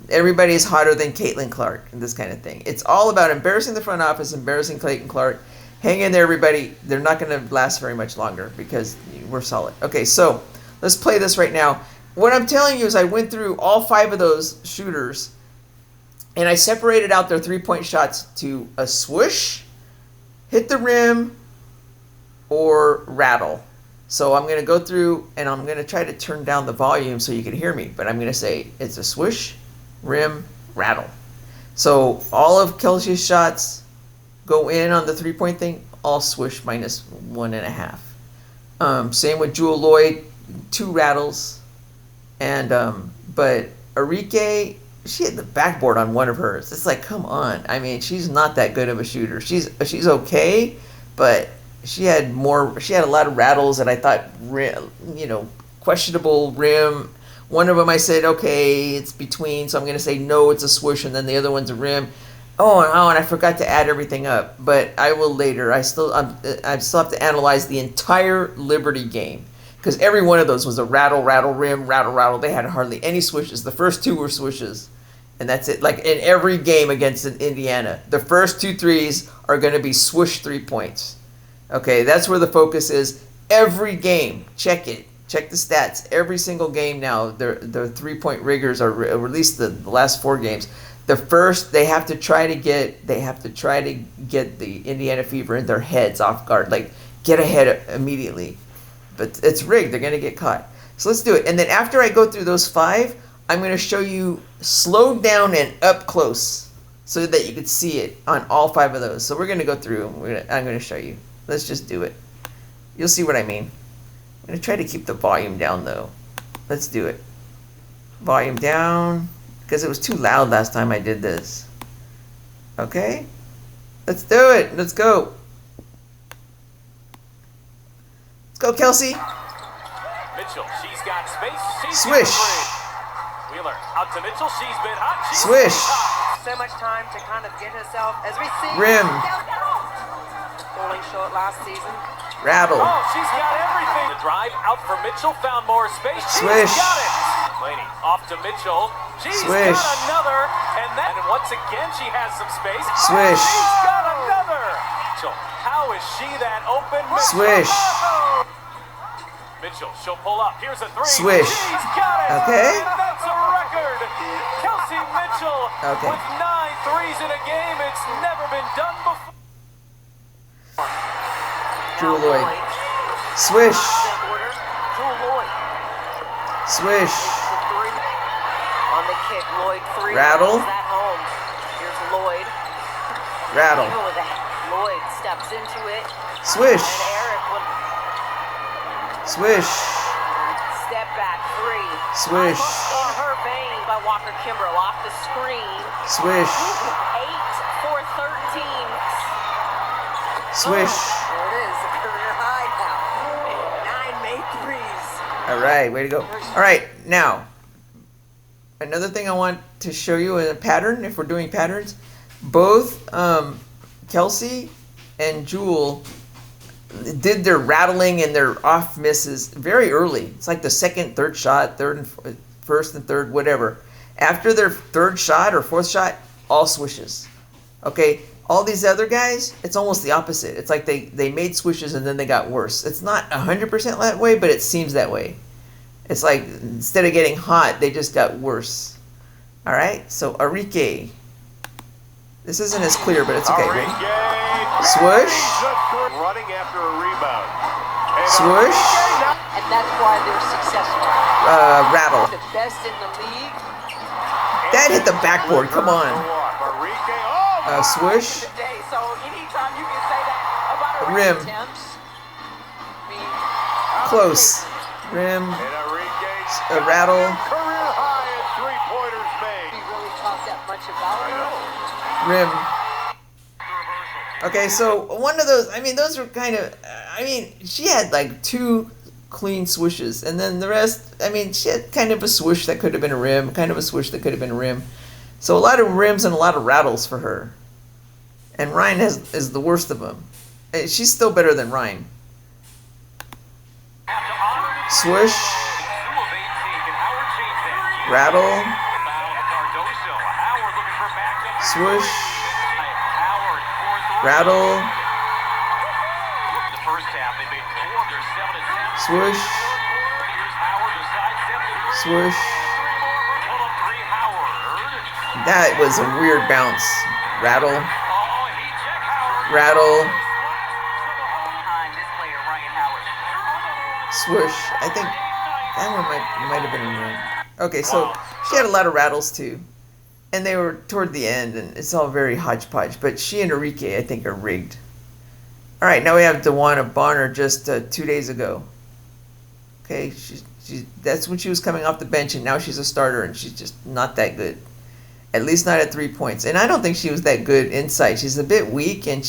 everybody is hotter than Caitlin Clark, and this kind of thing. It's all about embarrassing the front office, embarrassing Caitlin Clark. Hang in there, everybody. They're not going to last very much longer because we're solid. Okay, so let's play this right now. What I'm telling you is I went through all 5 of those shooters, and I separated out their three-point shots to a swoosh, hit the rim, or rattle. So I'm going to go through, and I'm going to try to turn down the volume so you can hear me, but I'm going to say it's a swoosh, rim, rattle. So all of Kelsey's shots go in on the three-point thing, all swoosh minus 1.5. Same with Jewel Lloyd, 2 rattles. And but Arike, she hit the backboard on one of hers. It's like, come on. I mean, she's not that good of a shooter. She's okay, but she had a lot of rattles, and I thought, questionable rim. One of them I said, okay, it's between, so I'm going to say no, it's a swoosh, and then the other one's a rim. Oh, and I forgot to add everything up, but I will later. I still have to analyze the entire Liberty game, because every one of those was a rattle, rim, rattle. They had hardly any swishes. The first 2 were swishes, and that's it. Like in every game against Indiana, the first 2 threes are going to be swoosh 3 points. Okay, that's where the focus is. Every game, check it. Check the stats. Every single game now, the three-point riggers are, or at least the last 4 games. The first, they have to try to get the Indiana Fever in their heads off guard, like get ahead immediately. But it's rigged. They're gonna get caught. So let's do it. And then after I go through those 5, I'm gonna show you slowed down and up close, so that you can see it on all 5 of those. So we're gonna go through. I'm gonna show you. Let's just do it. You'll see what I mean. I'm going to try to keep the volume down, though. Let's do it. Volume down, because it was too loud last time I did this. Okay? Let's do it. Let's go. Let's go, Kelsey. Mitchell, she's got space. Swish. Wheeler, out to Mitchell. She's been hot. Swish. So much time to kind of get herself, as we see. Rim. Falling short last season. Rattle. Oh, she's got everything. The drive out for Mitchell, found more space. Swish. She's got it. Laney off to Mitchell. She's Swish. got another, and once again she has some space. Swish. She's got another. Mitchell, how is she that open? Mitchell. Swish. Mitchell, she'll pull up. Here's a 3. Swish. She's got it. Okay. And that's a record. Kelsey Mitchell with 9 threes in a game. It's never been done before. Jewel Lloyd. Swish. Jewel Lloyd. Swish. On the kick, Lloyd 3. Rattle. At home. Here's Lloyd. Rattle. With that. Lloyd steps into it. Swish. And Eric would Swish. step back 3. Swish. In her vein by Walker Kimbrough off the screen. Swish. 8 for 13. Swish. There it is, a career high now. 9 made threes. All right, way to go. All right, now, another thing I want to show you in a pattern, if we're doing patterns, both Kelsey and Jewel did their rattling and their off misses very early. It's like the second, third shot, first and third, whatever. After their third shot or fourth shot, all swishes. Okay, all these other guys, it's almost the opposite. It's like they made swishes and then they got worse. It's not 100% that way, but it seems that way. It's like instead of getting hot, they just got worse. All right, so Arike. This isn't as clear, but it's okay. Ready? Swoosh. Running after a rebound. Swoosh. And that's why they're successful. Rattle. The best in the league. That hit the backboard. Come on. Swoosh. Today, so anytime you can say that about a Rim. attempts, Close. Rim. Rattle. Career high at 3-pointers made. we really talk that much about her. Rim. Okay, so one of those, I mean, those were kind of, I mean, she had like 2 clean swooshes, and then the rest, I mean, she had kind of a swoosh that could have been a rim, kind of a swoosh that could have been a rim. So a lot of rims and a lot of rattles for her. And Ryan is the worst of them. She's still better than Ryan. Swoosh. Rattle. Swoosh. Rattle. Swoosh. Swoosh. That was a weird bounce. Rattle. Rattle. Swoosh. I think that one might have been a rim. Okay, so she had a lot of rattles too. And they were toward the end, and it's all very hodgepodge. But she and Enrique, I think, are rigged. All right, now we have Dewana Bonner just 2 days ago. Okay, that's when she was coming off the bench, and now she's a starter, and she's just not that good. At least not at 3 points. And I don't think she was that good inside. She's a bit weak, and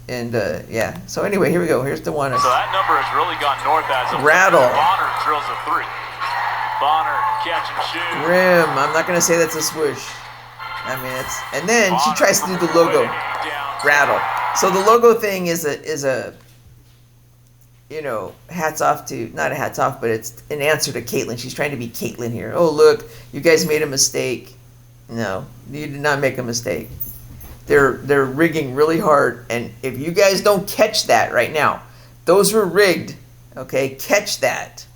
yeah. So anyway, here we go. Here's Dewana. So that number has really gone north as of Rattle. Bonner drills a 3. Bonner catch and shoot. Rim. I'm not gonna say that's a swoosh. I mean, and then she tries to do the logo. Rattle. So the logo thing is a you know, hats off to, not a hats off, but it's an answer to Caitlyn. She's trying to be Caitlyn here. Oh, look, you guys made a mistake. No, you did not make a mistake. They're rigging really hard, and if you guys don't catch that right now, those were rigged. Okay, catch that.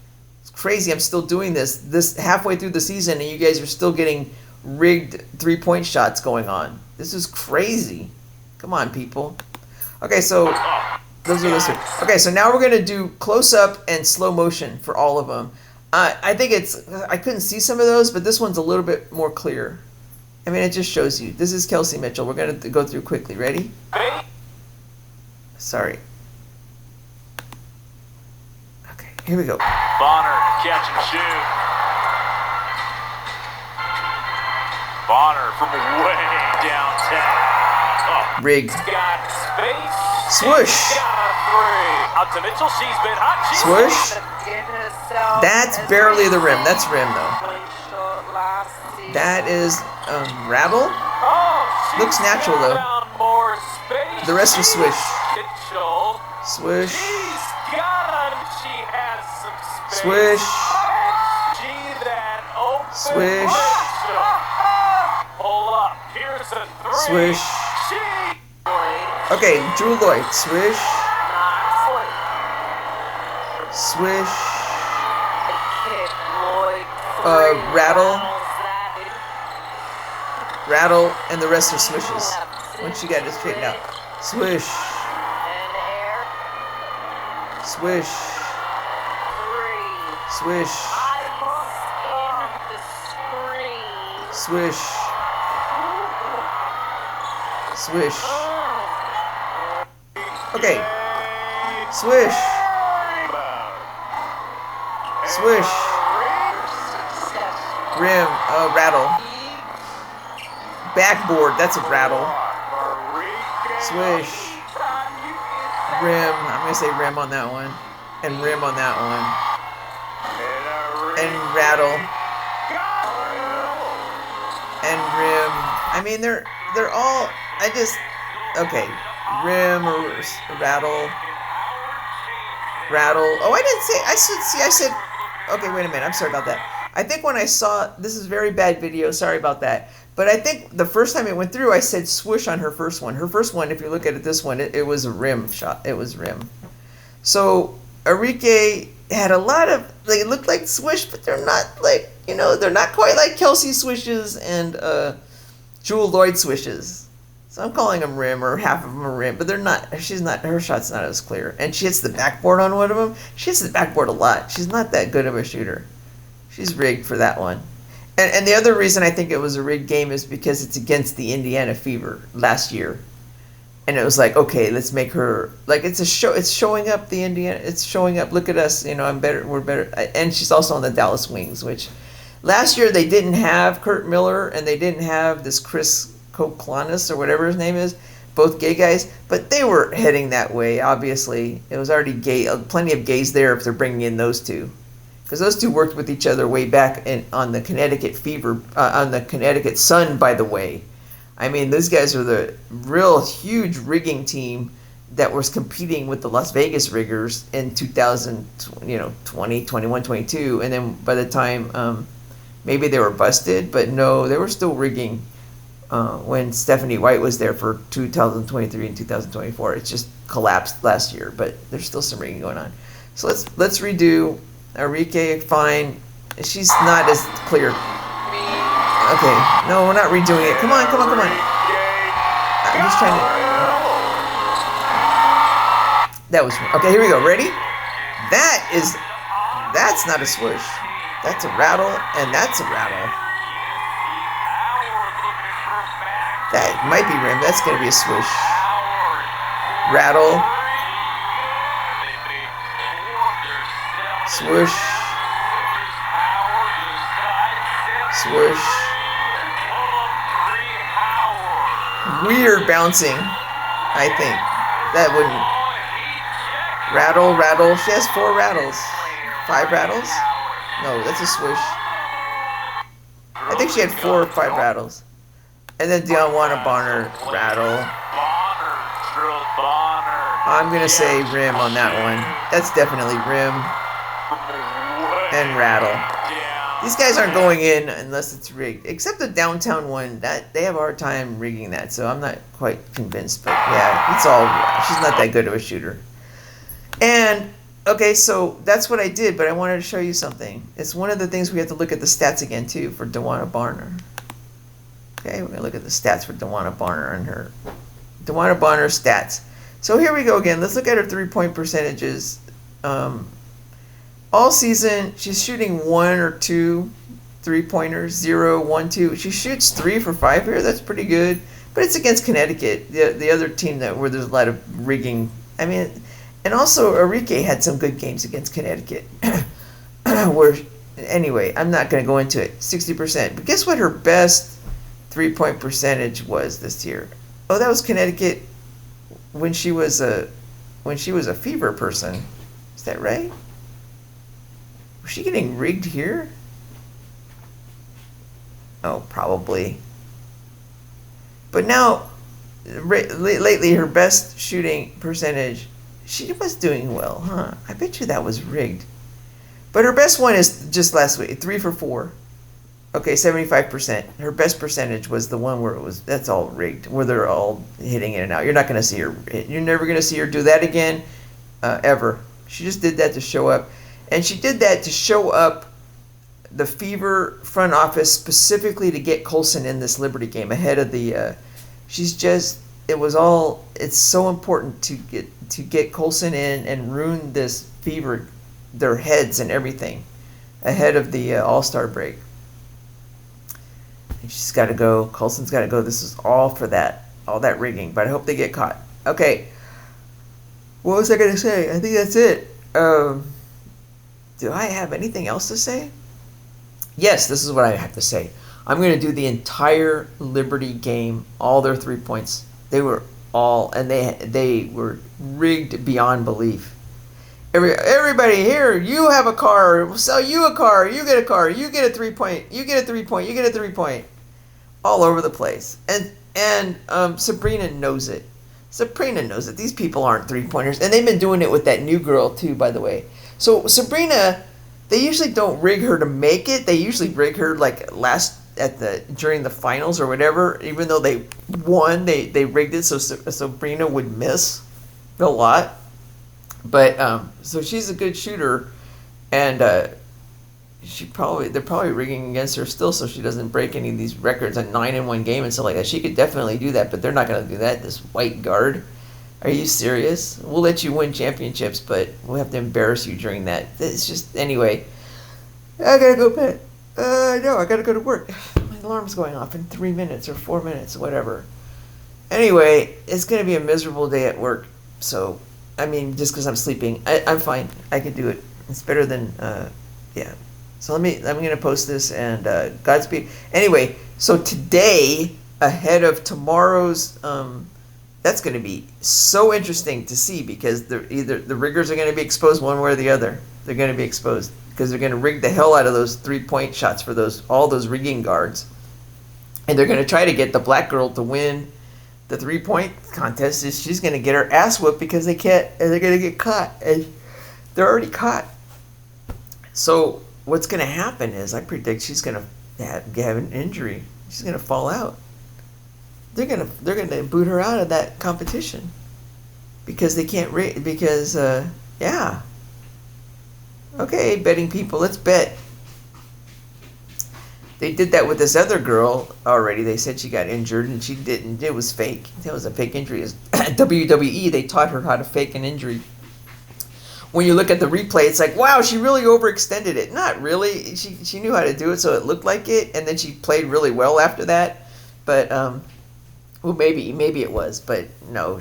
It's crazy. I'm still doing this halfway through the season, and you guys are still getting rigged 3-point shots going on. This is crazy. Come on, people. Okay, so those are those two. Okay, so now we're gonna do close up and slow motion for all of them. I think I couldn't see some of those, but this one's a little bit more clear. I mean, it just shows you. This is Kelsey Mitchell. We're going to go through quickly. Ready? Sorry. Okay, here we go. Bonner, catch and shoot. Bonner from way downtown. Oh, rigged. Got space. Swoosh. Got a 3. Out to Mitchell. She's been hot. Swoosh. That's barely the rim. That's rim, though. That is rattle. Looks natural, though. The rest is swish. Swish. Swish. Swish. Swish. Okay, Drew Lloyd. Swish. Swish. Rattle. Rattle, and the rest are swishes. Once you got it straightened out. Swish. Swish. Swish. Swish. Swish. Okay. Swish. Swish. Rim. Rattle. Backboard. That's a rattle. Swish. Rim. I'm going to say rim on that one. And rim on that one. And rattle. And rim. I mean, they're all, okay. Rim or rattle. Rattle. Oh, I said, okay, wait a minute. I'm sorry about that. I think when I saw, this is very bad video, sorry about that. But I think the first time it went through, I said swoosh on her first one. Her first one, if you look at it, this one, it was a rim shot. It was rim. So Enrique had a lot of, they look like swish, but they're not like, they're not quite like Kelsey swishes and Jewel Lloyd swishes. So I'm calling them rim, or half of them are rim, but they're not, her shot's not as clear. And she hits the backboard on one of them. She hits the backboard a lot. She's not that good of a shooter. She's rigged for that one. And the other reason I think it was a rigged game is because it's against the Indiana Fever last year. And it was like, okay, let's make her, like, it's a show, it's showing up the Indiana, it's showing up, look at us, I'm better, we're better. And she's also on the Dallas Wings, which last year they didn't have Kurt Miller and they didn't have this Chris Koklanis or whatever his name is. both gay guys, but they were heading that way. Obviously, it was already gay. Plenty of gays there if they're bringing in those two, because those two worked with each other way back on the Connecticut Fever, on the Connecticut Sun. By the way, I mean those guys are the real huge rigging team that was competing with the Las Vegas riggers in 2020, 21, 22, and then by the time maybe they were busted, but no, they were still rigging. When Stephanie White was there for 2023 and 2024, it just collapsed last year, but there's still some rigging going on. So let's redo Enrique. Fine, she's not as clear. Okay, no, we're not redoing it. Come on. I'm just trying to. That was okay. Here we go. Ready? That's not a swoosh. That's a rattle, and that's a rattle. That might be rim. That's going to be a swoosh. Rattle. Swoosh. Swoosh. Weird bouncing, I think. That wouldn't. Rattle. She has 4 rattles. 5 rattles? No, that's a swoosh. I think she had 4 or 5 rattles. And then Deanna Bonner rattle. I'm going to say rim on that one. That's definitely rim and rattle. These guys aren't going in unless it's rigged. Except the downtown one, that they have a hard time rigging that. So I'm not quite convinced. But yeah, she's not that good of a shooter. And, okay, so that's what I did. But I wanted to show you something. It's one of the things we have to look at the stats again, too, for Deanna Bonner. Okay, we're going to look at the stats for Deanna Bonner and her. Deanna Bonner's stats. So here we go again. Let's look at her 3-point percentages. All season, she's shooting 1 or 2 3-pointers, 0, 1, 2. She shoots 3 for 5 here. That's pretty good. But it's against Connecticut, the other team where there's a lot of rigging. I mean, and also Enrique had some good games against Connecticut. Anyway, I'm not going to go into it. 60%. But guess what her best 3-point percentage was this year? Oh, that was Connecticut when she was a Fever person. Is that right? Was she getting rigged here? Oh, probably. But now, lately, her best shooting percentage, she was doing well, huh? I bet you that was rigged. But her best one is just last week, 3 for 4. Okay, 75%. Her best percentage was the one where that's all rigged, where they're all hitting in and out. You're not going to see her. You're never going to see her do that again, ever. She just did that to show up. And she did that to show up the Fever front office specifically to get Colson in this Liberty game ahead of the. It's so important to get Colson in and ruin this Fever, their heads and everything, ahead of the All-Star break. And she's got to go. Colson's got to go. This is all for that, all that rigging. But I hope they get caught. Okay. What was I going to say? I think that's it. Do I have anything else to say? Yes, this is what I have to say. I'm going to do the entire Liberty game, all their 3 points. They were all, and they were rigged beyond belief. Everybody here, you have a car, we'll sell you a car, you get a car, you get a 3-point, you get a 3-point, you get a 3-point. All over the place. And Sabrina knows it. Sabrina knows it. These people aren't 3-pointers. And they've been doing it with that new girl too, by the way. So Sabrina, they usually don't rig her to make it. They usually rig her like during the finals or whatever. Even though they won, they rigged it so Sabrina would miss a lot. But so she's a good shooter, and they're probably rigging against her still, so she doesn't break any of these records, a 9-in-1 game and stuff like that. She could definitely do that, but they're not going to do that. This white guard, are you serious? We'll let you win championships, but we'll have to embarrass you during that. It's just anyway. I gotta go bed. No, I gotta go to work. My alarm's going off in 3 minutes or 4 minutes, whatever. Anyway, it's gonna be a miserable day at work, so. I mean, just because I'm sleeping, I'm fine. I can do it. It's better than, yeah. So I'm going to post this, and Godspeed. Anyway, so today, ahead of tomorrow's that's going to be so interesting to see, because either the riggers are going to be exposed one way or the other. They're going to be exposed because they're going to rig the hell out of those 3-point shots for all those rigging guards, and they're going to try to get the black girl to win the 3-point contest. She's going to get her ass whipped because they can't, and they're going to get caught, and they're already caught. So what's going to happen is, I predict she's going to have an injury. She's going to fall out. They're gonna boot her out of that competition because they can't yeah. Okay, betting people, let's bet. They did that with this other girl already. They said she got injured and she didn't. It was fake. That was a fake injury. WWE, they taught her how to fake an injury. When you look at the replay, it's like, wow, she really overextended it. Not really. She knew how to do it, so it looked like it, and then she played really well after that. But well, maybe it was, but no,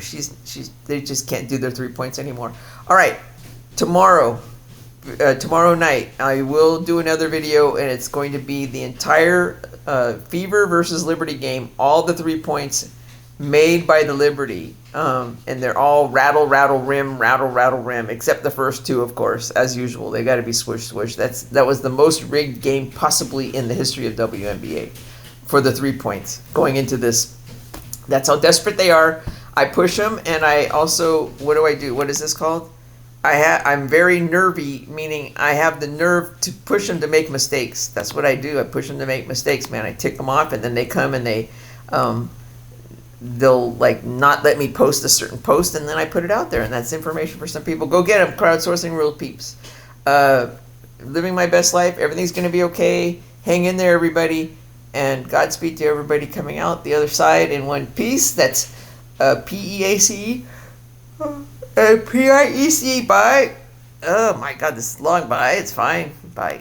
they just can't do their 3 points anymore. All right, tomorrow night I will do another video, and it's going to be the entire Fever versus Liberty game, all the 3 points made by the Liberty, and they're all rattle rim, except the first two, of course, as usual. They got to be swish. That was the most rigged game possibly in the history of WNBA for the 3 points going into this. That's how desperate they are. I push them, and I also, what do I do? What is this called? I'm very nervy, meaning I have the nerve to push them to make mistakes. That's what I do. I push them to make mistakes, man. I tick them off, and then they come and they'll like not let me post a certain post, and then I put it out there, and that's information for some people. Go get them, crowdsourcing real peeps. Living my best life. Everything's gonna be okay. Hang in there, everybody. And Godspeed to everybody coming out the other side in one piece. That's PEACE. PIECE. Bye. Oh my God, this is long. Bye. It's fine. Bye.